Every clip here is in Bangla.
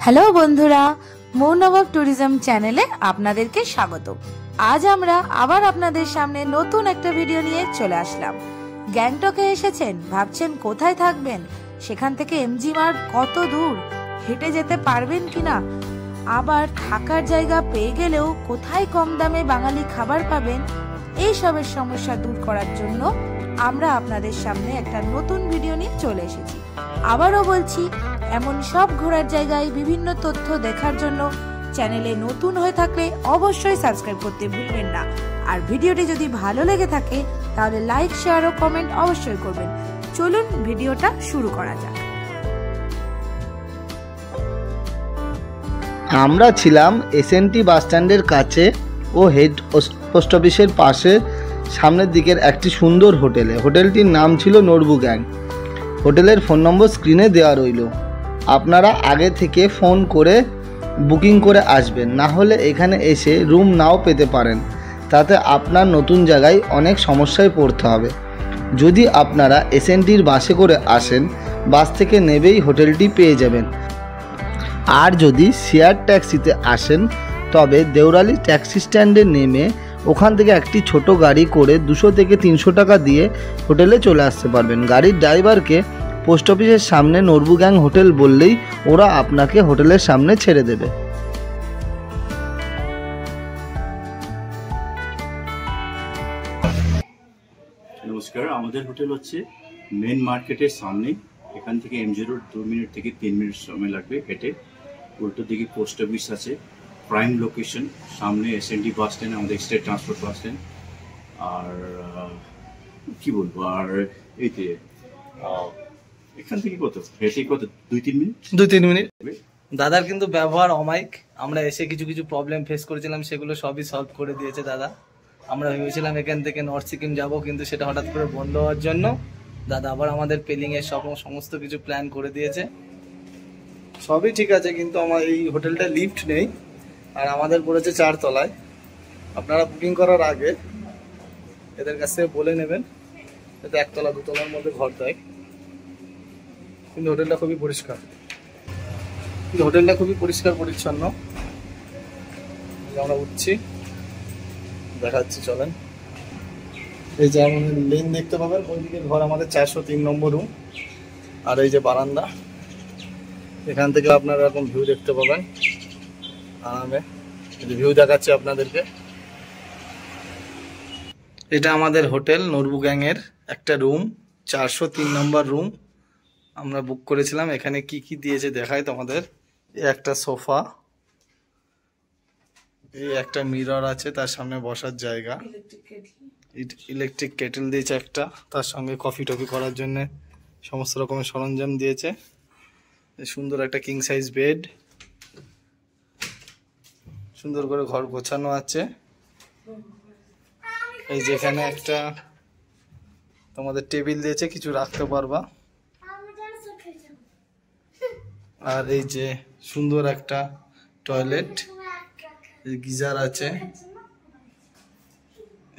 হ্যালো বন্ধুরা, মৌনবাব ট্যুরিজম চ্যানেলে আপনাদেরকে স্বাগত। আজ আমরা আবার আপনাদের সামনে নতুন একটা ভিডিও নিয়ে চলে আসলাম। গ্যাংটকে এসেছেন, ভাবছেন কোথায় থাকবেন, সেখান থেকে এমজি মার্গ কত দূর, হেঁটে যেতে পারবেন কিনা, আবার থাকার জায়গা পেয়ে গেলেও কোথায় কম দামে বাঙালি খাবার পাবেন, এই সবের সমস্যা দূর করার জন্য আমরা আপনাদের সামনে একটা নতুন ভিডিও নিয়ে চলে এসেছি। আবারও বলছি, এমন সব ঘোরার জায়গায় বিভিন্ন তথ্য দেখার জন্য চ্যানেলে নতুন হয়ে থাকলে অবশ্যই সাবস্ক্রাইব করতে ভুলবেন না। আর ভিডিওটি যদি ভালো লেগে থাকে তাহলে লাইক, শেয়ার ও কমেন্ট অবশ্যই করবেন। চলুন ভিডিওটা শুরু করা যাক। আমরা ছিলাম এসএনটি বাস স্ট্যান্ডের কাছে ও হেড পোস্ট অফিসের পাশে সামনের দিকের একটি সুন্দর হোটেলে। হোটেলটির নাম ছিল নরবু গ্যাং। হোটেলের ফোন নম্বর স্ক্রিনে দেওয়া রইল। আপনারা আগে থেকে ফোন করে বুকিং করে আসবেন, না হলে এখানে এসে রুম নাও পেতে পারেন। তাতে আপনার নতুন জায়গায় অনেক সমস্যায় পড়তে হবে। যদি আপনারা এসএনটির বাসে করে আসেন, বাস থেকে নেবেই হোটেলটি পেয়ে যাবেন। আর যদি শেয়ার ট্যাক্সিতে আসেন তবে দেউরালি ট্যাক্সি স্ট্যান্ডে নেমে ওখান থেকে একটি ছোট গাড়ি করে 200 থেকে 300 টাকা দিয়ে হোটেলে চলে আসতে পারবেন। গাড়ির ড্রাইভারকে পোস্ট অফিসের সামনে নরবু গ্যাং হোটেল বললেই ওরা আপনাকে হোটেলের সামনে ছেড়ে দেবে। নমস্কার, আমাদের হোটেল হচ্ছে মেন মার্কেটের সামনে। এখান থেকে এমজি রোড 2 মিনিট থেকে 3 মিনিট সময় লাগবে হেঁটে। উল্টো দিকে পোস্ট অফিস আছে, প্রাইম লোকেশন, সামনে এসএনটি বাস স্ট্যান্ড, আমাদের স্টেট ট্রান্সপোর্ট বাস স্ট্যান্ড। আর কি বলবো, আর এইতে এখান থেকে কত হেঁটে কত 2-3 মিনিট। দাদার কিন্তু ব্যবহার অমায়িক। আমরা এসে কিছু কিছু প্রবলেম ফেস করেছিলাম, সেগুলো সবই সলভ করে দিয়েছে দাদা। আমরা ভেবেছিলাম এখান থেকে নর্থ সিকিম যাবো, কিন্তু সেটা হঠাৎ করে বন্ধ হওয়ার জন্য দাদা আবার আমাদের পেলিং এর সমস্ত কিছু প্ল্যান করে দিয়েছে। সবই ঠিক আছে, কিন্তু আমার এই হোটেলটা লিফট নেই আর আমাদের পড়েছে 4 তলায়। আপনারা বুকিং করার আগে এদের কাছ থেকে বলে নেবেন, যাতে 1 তলা 2 তলার মধ্যে ঘর দেয়। কিন্তু হোটেলটা খুবই পরিষ্কার পরিচ্ছন্ন। আমরা উঠছি, দেখাচ্ছি, চলেন। এই যে আমাদের লেন দেখতে পাবেন, ওইদিকে ঘর আমাদের 403 নম্বর রুম। আর এই যে বারান্দা, এখান থেকে আপনারা এরকম ভিউ দেখতে পাবেন আরামে। ভিউ দেখাচ্ছি আপনাদেরকে। এটা আমাদের হোটেল নরবু গ্যাং এর একটা রুম, 403 নম্বর রুম আমরা বুক করেছিলাম। এখানে কি কি দিয়েছে দেখাই তোমাদের। এই একটা সোফা, এই একটা মিরর আছে, তার সামনে বসার জায়গা, ইলেকট্রিক কেটেল দিয়েছে একটা, তার সঙ্গে কফি টফি করার জন্য সমস্ত রকমের সরঞ্জাম দিয়েছে। সুন্দর একটা কিং সাইজ বেড, সুন্দর করে ঘর গোছানো আছে। এই যেখানে একটা তোমাদের টেবিল দিয়েছে, কিছু রাখতে পারবা। আর এই যে সুন্দর একটা টয়লেট, গিজার আছে,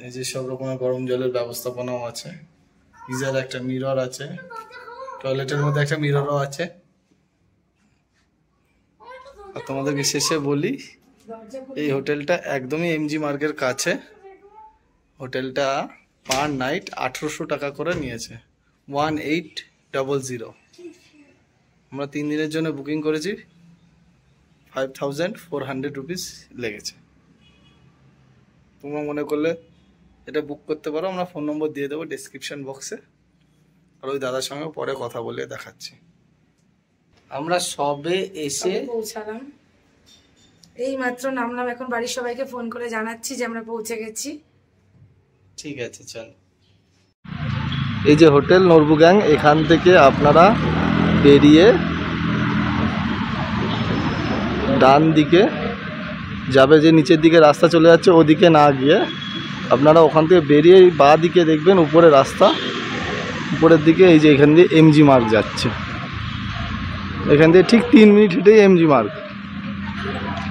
এই যে সব রকমের গরম জলের ব্যবস্থাপনাও আছে। গিজার, একটা মিরর আছে, টয়লেটের মধ্যে একটা মিররও আছে। আর তোমাদেরকে শেষে বলি, এই হোটেলটা একদমই এমজি মার্গের কাছে। হোটেলটা পার নাইট 1800 টাকা করে নিয়েছে, 1800। আমরা 3 দিনের জন্য বুকিং করেছি, 5400 রুপিস লেগেছে। তোমরা মনে করলে এটা বুক করতে পারো, আমরা ফোন নম্বর দিয়ে দেবো ডেসক্রিপশন বক্সে। আর ওই দাদার সঙ্গে পরে কথা বলে দেখাচ্ছি। আমরা সবে এসে পৌঁছালাম, এই মাত্র নামলাম। এখন বাড়ির সবাইকে ফোন করে জানাচ্ছি যে আমরা পৌঁছে গেছি। ঠিক আছে, চল। এই যে হোটেল নরবু গ্যাং, এখান থেকে আপনারা বেরিয়ে ডান দিকে যাবে, যে নিচের দিকে রাস্তা চলে যাচ্ছে ওদিকে না গিয়ে আপনারা ওখান থেকে বেরিয়ে বাঁ দিকে দেখবেন উপরে রাস্তা, উপরের দিকে এই যে এখান দিয়ে এমজি মার্গ যাচ্ছে। এখান থেকে ঠিক 3 মিনিট হেঁটেই এমজি মার্গ।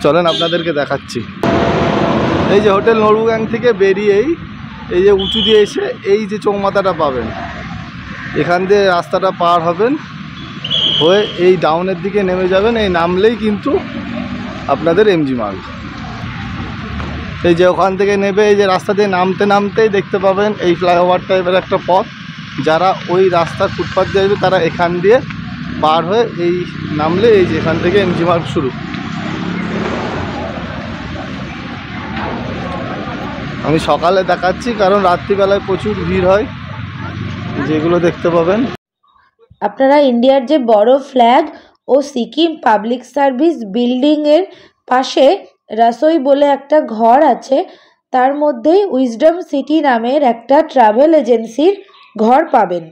চলেন আপনাদেরকে দেখাচ্ছি। এই যে হোটেল নরবু গ্যাং থেকে বেরিয়েই এই যে উঁচু দিয়ে এসে এই যে চৌমাথাটা পাবেন, এখান দিয়ে রাস্তাটা পার হবেন, হয়ে এই ডাউনের দিকে নেমে যাবেন। এই নামলেই কিন্তু আপনাদের এমজি মার্গ। এই যে ওখান থেকে নেবে, এই যে রাস্তা দিয়ে নামতে নামতেই দেখতে পাবেন এই ফ্লাইওভার টাইপের একটা পথ। যারা ওই রাস্তার ফুটপাথ দিয়ে আসবে তারা এখান দিয়ে পার হয়ে এই নামলে এই যে এখান থেকে এমজি মার্গ শুরু। আমি সকালে দেখাচ্ছি কারণ রাত্রিবেলায় প্রচুর ভিড় হয়, যেগুলো দেখতে পাবেন। আপনারা ইন্ডিয়ার যে বড় ফ্ল্যাগ ও সিকিম পাবলিক সার্ভিস বিল্ডিংয়ের পাশে রাসোই বলে একটা ঘর আছে, তার মধ্যেই উইজডম সিটি নামের একটা ট্রাভেল এজেন্সির ঘর পাবেন।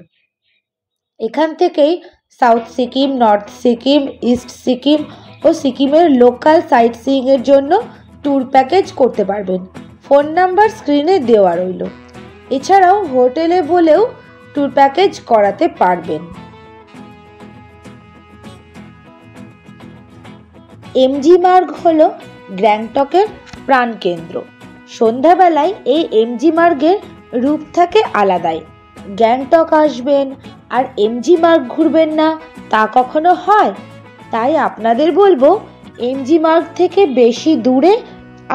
এখান থেকেই south Sikkim, north Sikkim, east Sikkim ও সিকিমের লোকাল সাইট সিইংয়ের জন্য ট্যুর প্যাকেজ করতে পারবেন। ফোন নাম্বার স্ক্রিনে দেওয়া রইল। এছাড়াও হোটেলে বলেও ট্যুর প্যাকেজ করাতে পারবেন। এমজি মার্গ হলো গ্যাংটকের প্রাণকেন্দ্র। সন্ধ্যাবেলায় এই এমজি মার্গের রূপ থাকে আলাদাই। গ্যাংটক আসবেন আর এমজি মার্গ ঘুরবেন না তা কখনো হয়? তাই আপনাদের বলবো, এমজি মার্গ থেকে বেশি দূরে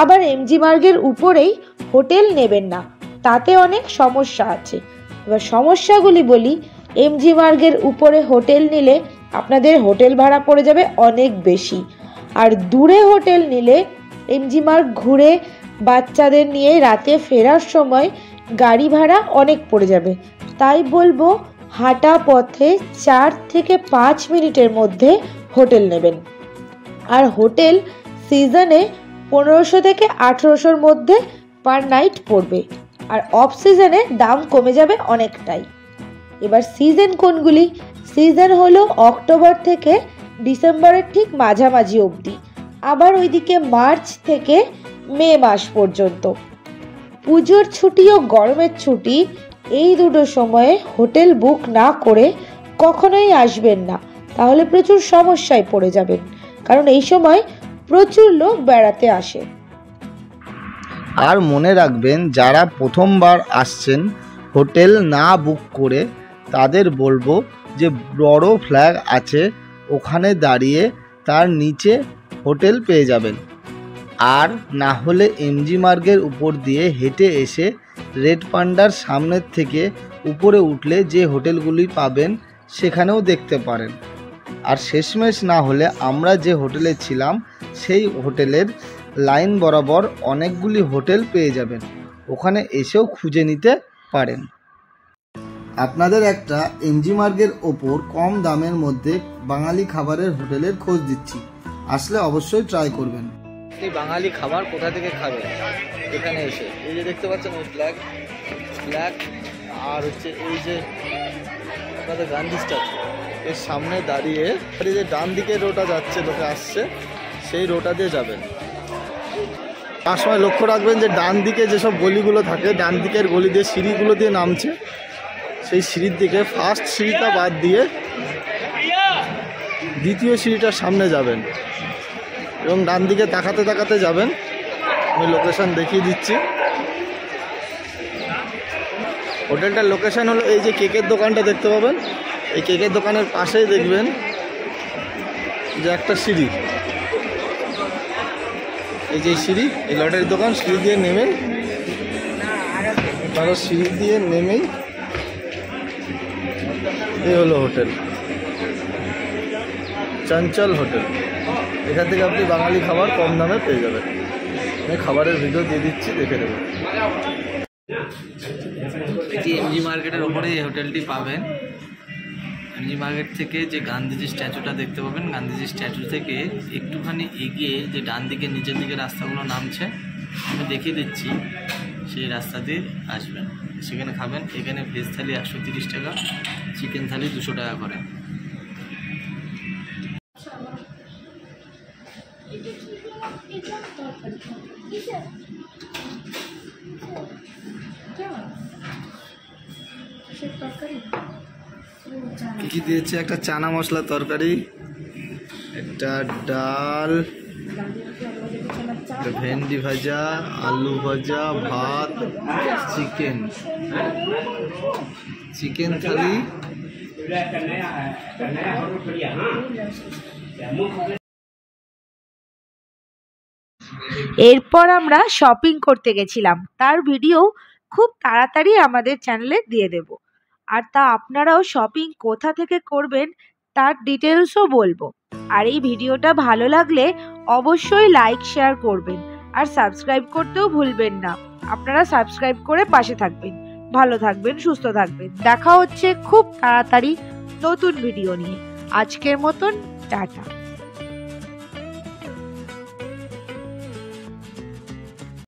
আবার এমজি মার্গের উপরেই হোটেল নেবেন না, তাতে অনেক সমস্যা আছে। এবার সমস্যাগুলি বলি। এমজি মার্গের উপরে হোটেল নিলে আপনাদের হোটেল ভাড়া পড়ে যাবে অনেক বেশি, আর দূরে হোটেল নিলে এমজি মার্গ ঘুরে বাচ্চাদের নিয়ে রাতে ফেরার সময় গাড়ি ভাড়া অনেক পড়ে যাবে। তাই বলবো হাঁটা পথে 4 থেকে 5 মিনিটের মধ্যে হোটেল নেবেন। আর হোটেল সিজনে 1500 থেকে 1800-র মধ্যে পার নাইট পড়বে, আর অফ সিজনে দাম কমে যাবে অনেকটাই। এবার সিজন কোনগুলি? সিজন হলো অক্টোবর থেকে ডিসেম্বরের ঠিক মাঝামাঝি অবধি, আবার ওইদিকে মার্চ থেকে মে মাস পর্যন্ত। পুজোর ছুটি ও গরমের ছুটি, এই দুটো সময়ে হোটেল বুক না করে কখনোই আসবেন না, তাহলে প্রচুর সমস্যায় পড়ে যাবেন, কারণ এই সময় প্রচুর লোক বেড়াতে আসে। আর মনে রাখবেন, যারা প্রথমবার আসছেন হোটেল না বুক করে, তাদের বলবো যে বড় ফ্ল্যাগ আছে ওখানে দাঁড়িয়ে তার নিচে হোটেল পেয়ে যাবেন। আর না হলে এমজি মার্গের উপর দিয়ে হেঁটে এসে রেড পান্ডার সামনের থেকে উপরে উঠলে যে হোটেলগুলি পাবেন সেখানেও দেখতে পারেন। আর শেষমেশ না হলে আমরা যে হোটেলে ছিলাম সেই হোটেলের লাইন বরাবর অনেকগুলি হোটেল পেয়ে যাবেন, ওখানে এসেও খুঁজে নিতে পারেন। আপনাদের একটা এমজি মার্গের ওপর কম দামের মধ্যে বাঙালি খাবারের হোটেলের খোঁজ দিচ্ছি, আসলে অবশ্যই ট্রাই করবেন। এই বাঙালি খাবার কোথা থেকে খাবেন? এখানে এসে এই যে দেখতে পাচ্ছেন ওই ফ্ল্যাগ, আর হচ্ছে এই যে আপনাদের গান্ধী স্ট্যাচু, এর সামনে দাঁড়িয়ে যে ডান দিকে রোডটা যাচ্ছে, লোকে আসছে, সেই রোডটা দিয়ে যাবেন। তার সময় লক্ষ্য রাখবেন যে ডান দিকে যেসব গলিগুলো থাকে, ডান দিকের গলি দিয়ে সিঁড়িগুলো দিয়ে নামছে, সেই সিঁড়ির দিকে ফার্স্ট সিঁড়িটা বাদ দিয়ে দ্বিতীয় সিঁড়িটার সামনে যাবেন এবং ডান দিকে তাকাতে তাকাতে যাবেন। আমি লোকেশন দেখিয়ে দিচ্ছি। হোটেলটার লোকেশন হলো এই যে কেকের দোকানটা দেখতে পাবেন, এই কেকের দোকানের পাশেই দেখবেন যে একটা সিঁড়ি, এই যে সিঁড়ি, এই লটারির দোকান, সিঁড়ি দিয়ে নেমেন, তারপর সিঁড়ি দিয়ে নেমেই এই হলো হোটেল, চঞ্চল হোটেল। এখান থেকে আপনি বাঙালি খাবার কম দামে পেয়ে যাবেন। আমি খাবারের ভিডিও দিয়ে দিচ্ছি, দেখে নেবেন। এটি এমজি মার্কেটের ওপরে এই হোটেলটি পাবেন। এমজি মার্কেট থেকে যে গান্ধীজি স্ট্যাচুটা দেখতে পাবেন, গান্ধীজি স্ট্যাচু থেকে একটুখানি এগিয়ে যে ডান দিকে নিচের দিকে রাস্তাগুলো নামছে আমি দেখিয়ে দিচ্ছি, সেই রাস্তা দিয়ে আসবেন, সেখানে খাবেন। এখানে ভেজ থালি 130 টাকা, চিকেন থালি 200 টাকা করে। কি দিয়েছে? একটা চানা মশলা তরকারি, একটা ডাল, ভেন্ডি ভাজা, আলু ভাজা, ভাত, চিকেন থালি এরপর আমরা শপিং করতে গেছিলাম, তার ভিডিও খুব তাড়াতাড়ি আমাদের চ্যানেলে দিয়ে দেব। আর তা আপনারাও শপিং কোথা থেকে করবেন তার ডিটেলসও বলবো। আর এই ভিডিওটা ভালো লাগলে অবশ্যই লাইক শেয়ার করবেন আর সাবস্ক্রাইব করতেও ভুলবেন না। আপনারা সাবস্ক্রাইব করে পাশে থাকবেন। ভালো থাকবেন, সুস্থ থাকবেন। দেখা হচ্ছে খুব তাড়াতাড়ি নতুন ভিডিও নিয়ে। আজকের মতন টাটা।